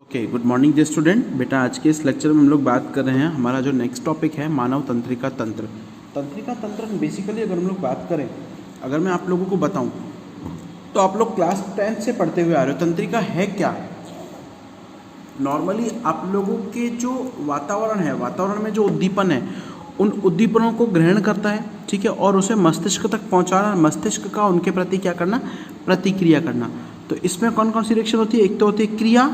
Okay, good morning day student. बेटा आज के इस लेक्चर में हम लोग बात कर रहे हैं, हमारा जो नेक्स्ट टॉपिक है मानव तंत्रिका तंत्र। तंत्रिका तंत्र बेसिकली अगर हम लोग बात करें, अगर मैं आप लोगों को बताऊं तो आप लोग क्लास 10 से पढ़ते हुए आ रहे हो। तंत्रिका है क्या? नॉर्मली आप लोगों के जो वातावरण है, वातावरण में जो उद्दीपन है, उन उद्दीपनों को ग्रहण करता है, ठीक है, और उसे मस्तिष्क तक पहुंचाना, मस्तिष्क का उनके प्रति क्या करना, प्रतिक्रिया करना। तो इसमें कौन कौन सी रिएक्शन होती है? एक तो होती है क्रिया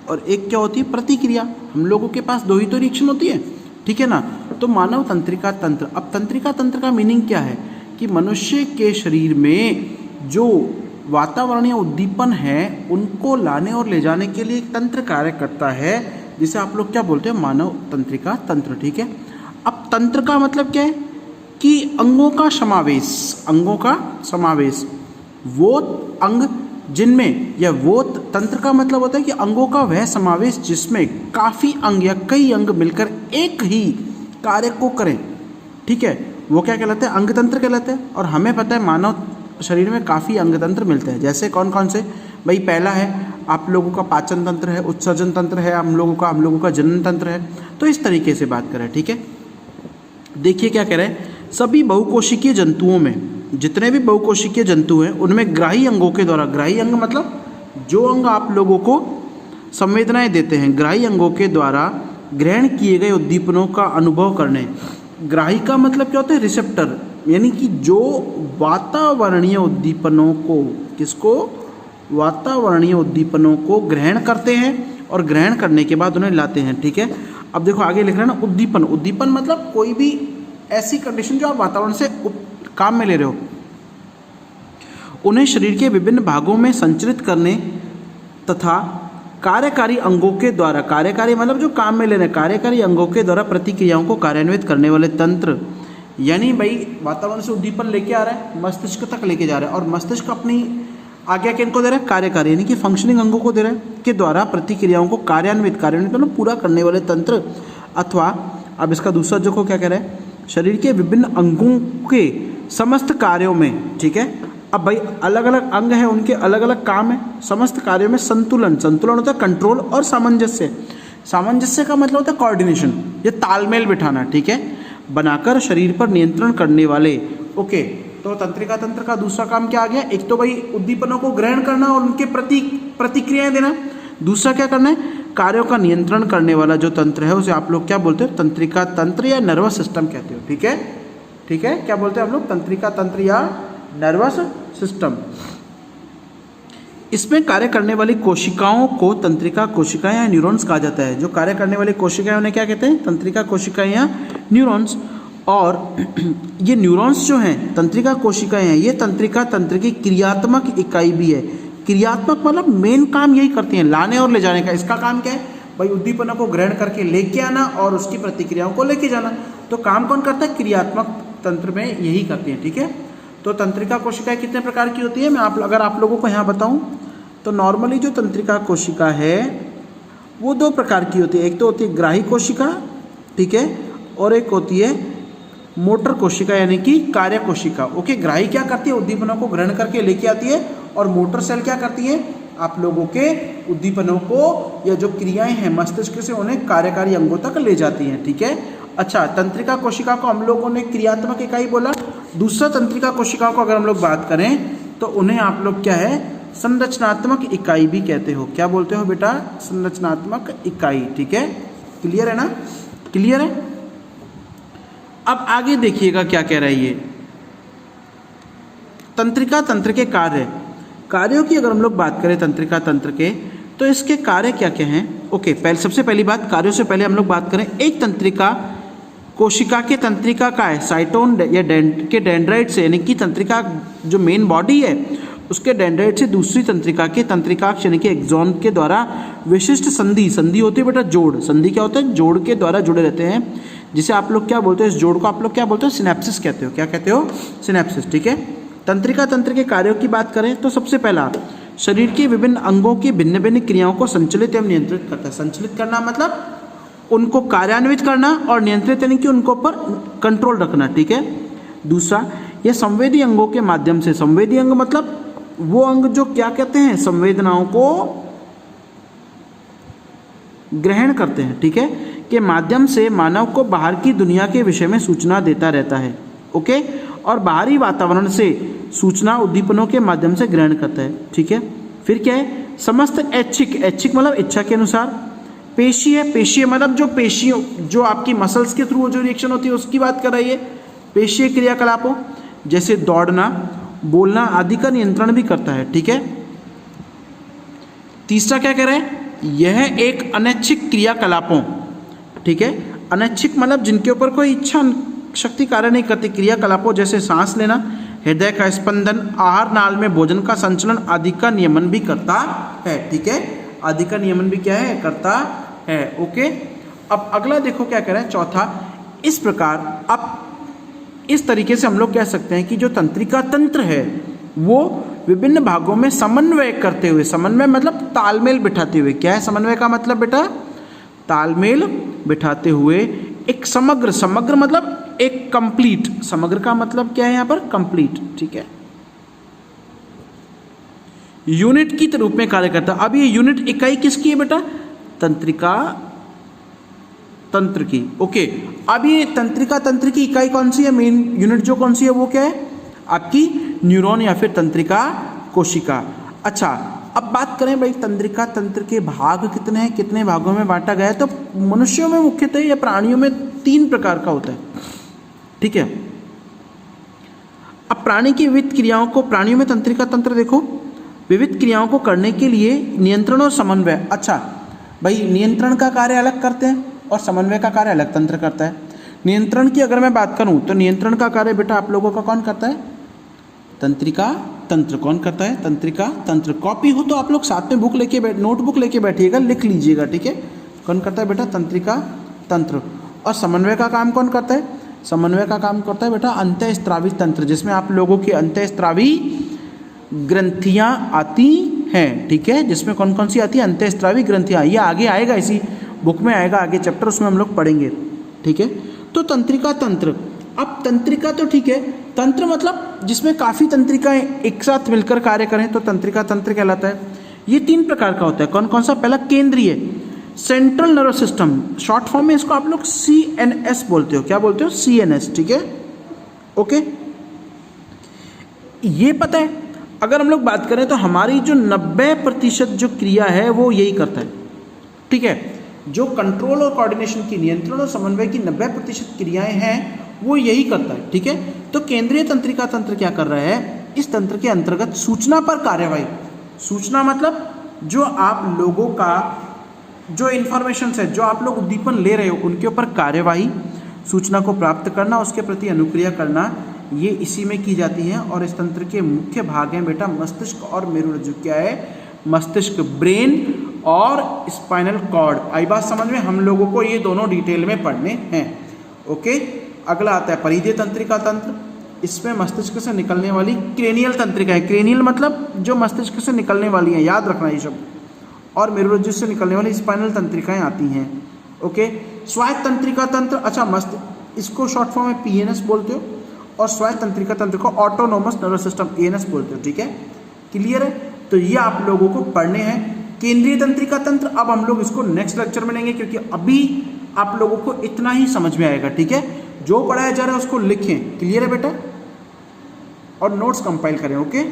और एक क्या होती है, प्रतिक्रिया। हम लोगों के पास दो ही तो रिएक्शन होती है, ठीक है ना। तो मानव तंत्रिका तंत्र, अब तंत्रिका तंत्र का मीनिंग क्या है कि मनुष्य के शरीर में जो वातावरणीय उद्दीपन है उनको लाने और ले जाने के लिए एक तंत्र कार्य करता है, जिसे आप लोग क्या बोलते हैं, मानव तंत्रिका तंत्र, ठीक है। अब तंत्र का मतलब क्या है कि अंगों का समावेश, अंगों का समावेश, वो अंग जिनमें, या वो तंत्र का मतलब होता है कि अंगों का वह समावेश जिसमें काफ़ी अंग या कई अंग मिलकर एक ही कार्य को करें, ठीक है, वो क्या कहलाते हैं, अंग तंत्र कहलाते हैं। और हमें पता है मानव शरीर में काफ़ी अंग तंत्र मिलते हैं। जैसे कौन कौन से भाई? पहला है आप लोगों का पाचन तंत्र है, उत्सर्जन तंत्र है, हम लोगों का जनन तंत्र है। तो इस तरीके से बात करें, ठीक है। देखिए क्या कह रहे हैं, सभी बहुकोशिकीय जंतुओं में, जितने भी बहुकोशिकीय जंतु हैं उनमें ग्राही अंगों के द्वारा, ग्राही अंग मतलब जो अंग आप लोगों को संवेदनाएं देते हैं, ग्राही अंगों के द्वारा ग्रहण किए गए उद्दीपनों का अनुभव करने। ग्राही का मतलब क्या होता है? रिसेप्टर, यानी कि जो वातावरणीय उद्दीपनों को, किसको, वातावरणीय उद्दीपनों को ग्रहण करते हैं और ग्रहण करने के बाद उन्हें लाते हैं, ठीक है। अब देखो आगे लिख रहे हैं ना, उद्दीपन, उद्दीपन मतलब कोई भी ऐसी कंडीशन जो आप वातावरण से काम में ले रहे हो, उन्हें शरीर के विभिन्न भागों में संचरित करने तथा कार्यकारी अंगों के द्वारा, कार्यकारी मतलब जो काम में ले रहे हैं, कार्यकारी अंगों के द्वारा प्रतिक्रियाओं को कार्यान्वित करने वाले तंत्र। यानी भाई वातावरण से उद्दीपन लेके आ रहा है, मस्तिष्क तक लेके जा रहा है, और मस्तिष्क अपनी आज्ञा किनको दे रहा है? कार्यकारी, यानी कि फंक्शनिंग अंगों को दे रहा है, के द्वारा प्रतिक्रियाओं को कार्यान्वित मतलब पूरा करने वाले तंत्र। अथवा अब इसका दूसरा जो को क्या कह रहा है, शरीर के विभिन्न अंगों के समस्त कार्यों में, ठीक है। अब भाई अलग अलग अंग है, उनके अलग अलग काम है, समस्त कार्यों में संतुलन, संतुलन होता है कंट्रोल, और सामंजस्य, सामंजस्य का मतलब होता है कोऑर्डिनेशन, ये तालमेल बिठाना, ठीक है, बनाकर शरीर पर नियंत्रण करने वाले। ओके, तो तंत्रिका तंत्र का दूसरा काम क्या आ गया? एक तो भाई उद्दीपनों को ग्रहण करना और उनके प्रति प्रतिक्रियाएं देना। दूसरा क्या करना है? कार्यों का नियंत्रण करने वाला जो तंत्र है उसे आप लोग क्या बोलते हो? तंत्रिका तंत्र या नर्वस सिस्टम कहते हो, ठीक है, ठीक है। क्या बोलते हैं हम लोग? तंत्रिका तंत्र या नर्वस सिस्टम। इसमें कार्य करने वाली कोशिकाओं को तंत्रिका कोशिकाएं या न्यूरॉन्स कहा जाता है। जो कार्य करने वाली कोशिकाएं उन्हें क्या कहते हैं? तंत्रिका कोशिकाएं या न्यूरॉन्स। और ये न्यूरॉन्स जो हैं, तंत्रिका कोशिकाएं हैं, ये तंत्रिका तंत्र की क्रियात्मक इकाई भी है। क्रियात्मक मतलब मेन काम यही करती हैं, लाने और ले जाने का। इसका काम क्या है भाई? उद्दीपनों को ग्रहण करके लेके आना और उसकी प्रतिक्रियाओं को लेके जाना। तो काम कौन करता है? क्रियात्मक तंत्र में यही करती है, ठीक है। तो तंत्रिका कोशिकाएं कितने प्रकार की होती है? मैं अगर आप लोगों को यहाँ बताऊँ तो नॉर्मली जो तंत्रिका कोशिका है वो दो प्रकार की होती है। एक तो होती है ग्राही कोशिका, ठीक है, और एक होती है मोटर कोशिका, यानी कि कार्य कोशिका। ओके, ग्राही क्या करती है? उद्दीपनों को ग्रहण करके लेके आती है, और मोटर सेल क्या करती है? आप लोगों के उद्दीपनों को या जो क्रियाएं हैं मस्तिष्क से उन्हें कार्यकारी अंगों तक ले जाती हैं, ठीक है। अच्छा, तंत्रिका कोशिका को हम लोगों ने क्रियात्मक इकाई बोला। दूसरा तंत्रिका कोशिकाओं को अगर हम लोग बात करें तो उन्हें आप लोग क्या है? संरचनात्मक इकाई भी कहते हो। क्या बोलते हो बेटा? संरचनात्मक इकाई, ठीक है। क्लियर है ना? क्लियर है। अब आगे देखिएगा क्या कह रहा है ये तंत्रिका तंत्र के कार्यों की अगर हम लोग बात करें तंत्रिका तंत्र के, तो इसके कार्य क्या क्या हैं? ओके, सबसे पहली बात, कार्यों से पहले हम लोग बात करें एक तंत्रिका कोशिका के तंत्रिका का है साइटोन या के डेंड्राइट से, यानी कि तंत्रिका जो मेन बॉडी है उसके डेंड्राइट से दूसरी तंत्रिका के तंत्रिकाक्ष यानी कि एक्सॉन के द्वारा विशिष्ट संधि, संधि होती है बेटा जोड़। संधि क्या होता है? जोड़ के द्वारा जुड़े रहते हैं, जिसे आप लोग क्या बोलते हो? इस जोड़ को आप लोग क्या बोलते हो? सिनेप्सिस कहते हो। क्या कहते हो? सिनेप्सिस, ठीक है। तंत्रिका तंत्र के कार्यों की बात करें तो सबसे पहला, शरीर के विभिन्न अंगों की भिन्न भिन्न क्रियाओं को संचालित एवं नियंत्रित करता है। संचालित करना मतलब उनको कार्यान्वित करना, और नियंत्रित यानी कि उनको ऊपर कंट्रोल रखना, ठीक है। दूसरा, यह संवेदी अंगों के माध्यम से, संवेदी अंग मतलब वो अंग जो क्या कहते हैं? संवेदनाओं को ग्रहण करते हैं, ठीक है, के माध्यम से मानव को बाहर की दुनिया के विषय में सूचना देता रहता है। ओके, और बाहरी वातावरण से सूचना उद्दीपनों के माध्यम से ग्रहण करता है, ठीक है। फिर क्या है, समस्त ऐच्छिक, ऐच्छिक मतलब इच्छा के अनुसार, पेशी है, पेशी मतलब जो पेशियों, जो आपकी मसल्स के थ्रू जो रिएक्शन होती है उसकी बात कर रही है, पेशीय क्रियाकलापों जैसे दौड़ना, बोलना आदि का नियंत्रण भी करता है, ठीक है। तीसरा क्या कह रहे हैं, यह एक अनैच्छिक क्रियाकलापों, ठीक है, अनैच्छिक मतलब जिनके ऊपर कोई इच्छा शक्ति कार्य नहीं करती, क्रियाकलापों जैसे सांस लेना, हृदय का स्पंदन, आहार नाल में भोजन का संचलन आदि का नियमन भी करता है, ठीक है, आदि का नियमन भी क्या है, करता है। ओके, अब अगला देखो क्या कह रहे हैं, चौथा, इस प्रकार अब इस तरीके से हम लोग कह सकते हैं कि जो तंत्रिका तंत्र है वो विभिन्न भागों में समन्वय करते हुए, समन्वय मतलब तालमेल बिठाते हुए, क्या है समन्वय का मतलब बेटा, तालमेल बिठाते हुए एक समग्र, समग्र मतलब एक कंप्लीट, समग्र का मतलब क्या है यहाँ पर, कंप्लीट, ठीक है, यूनिट की रूप में कार्य करता है। अब ये यूनिट इकाई किसकी है बेटा, तंत्रिका तंत्र की। ओके, अब ये तंत्रिका तंत्र की इकाई कौन सी है, मेन यूनिट जो कौन सी है वो क्या है, आपकी न्यूरॉन या फिर तंत्रिका कोशिका। अच्छा, अब बात करें भाई तंत्रिका तंत्र के भाग कितने हैं, कितने भागों में बांटा गया है, तो मनुष्यों में मुख्यतः या प्राणियों में 3 प्रकार का होता है, ठीक है। अब प्राणी की विविध क्रियाओं को, प्राणियों में तंत्रिका तंत्र देखो, विविध क्रियाओं को करने के लिए नियंत्रण और समन्वय, अच्छा भाई नियंत्रण का कार्य अलग करते हैं और समन्वय का कार्य अलग तंत्र करता है। नियंत्रण की अगर मैं बात करूं तो नियंत्रण का कार्य बेटा आप लोगों का कौन करता है, तंत्रिका तंत्र। कौन करता है, तंत्रिका तंत्र। कॉपी हो तो आप लोग साथ में बुक लेके नोटबुक लेके बैठिएगा, लिख लीजिएगा, ठीक है। कौन करता है बेटा, तंत्रिका तंत्र। और समन्वय का काम कौन करता है, समन्वय का काम करता है बेटा अंतःस्त्रावी तंत्र, जिसमें आप लोगों की अंतःस्त्रावी ग्रंथियां आती हैं, ठीक है, जिसमें कौन कौन सी आती है, अंतःस्त्रावी ग्रंथियां। ये आगे आएगा, इसी बुक में आएगा, आगे चैप्टर उसमें हम लोग पढ़ेंगे, ठीक है। तो तंत्रिका तंत्र, अब तंत्रिका तो ठीक है, तंत्र मतलब जिसमें काफ़ी तंत्रिकाएं एक साथ मिलकर कार्य करें तो तंत्रिका तंत्र कहलाता है। ये 3 प्रकार का होता है, कौन कौन सा, पहला केंद्रीय, central nervous system, short form में इसको आप लोग CNS बोलते हो, क्या बोलते हो, CNS, ठीक है। ओके, ये पता है, अगर हम लोग बात करें तो हमारी जो 90% जो क्रिया है वो यही करता है, ठीक है। जो कंट्रोल और कोऑर्डिनेशन की, नियंत्रण और समन्वय की 90% क्रियाएं हैं वो यही करता है, ठीक है। तो केंद्रीय तंत्रिका तंत्र क्या कर रहा है, इस तंत्र के अंतर्गत सूचना पर कार्यवाही, सूचना मतलब जो आप लोगों का जो इन्फॉर्मेशन है, जो आप लोग उद्दीपन ले रहे हो उनके ऊपर कार्यवाही, सूचना को प्राप्त करना, उसके प्रति अनुक्रिया करना, ये इसी में की जाती है। और इस तंत्र के मुख्य भाग हैं बेटा मस्तिष्क और मेरुरज्जु। क्या है, मस्तिष्क, ब्रेन और स्पाइनल कॉर्ड। आई बात समझ में, हम लोगों को ये दोनों डिटेल में पढ़ने हैं। ओके, अगला आता है परिधीय तंत्रिका तंत्र। इसमें मस्तिष्क से निकलने वाली क्रेनियल तंत्रिका है, क्रेनियल मतलब जो मस्तिष्क से निकलने वाली है, याद रखना ये शब्द, और मेरुरज्जु से निकलने वाली स्पाइनल तंत्रिकाएं आती हैं। ओके, स्वायत्त तंत्रिका तंत्र, अच्छा इसको शॉर्ट फॉर्म में PNS बोलते हो, और स्वायत्त तंत्रिका तंत्र को ऑटोनोमस नर्वस सिस्टम ANS बोलते हो, ठीक है, क्लियर है। तो ये आप लोगों को पढ़ने हैं केंद्रीय तंत्रिका तंत्र। अब हम लोग इसको नेक्स्ट लेक्चर में लेंगे, क्योंकि अभी आप लोगों को इतना ही समझ में आएगा, ठीक है। जो पढ़ाया जा रहा है उसको लिखें, क्लियर है बेटा, और नोट्स कंपाइल करें। ओके।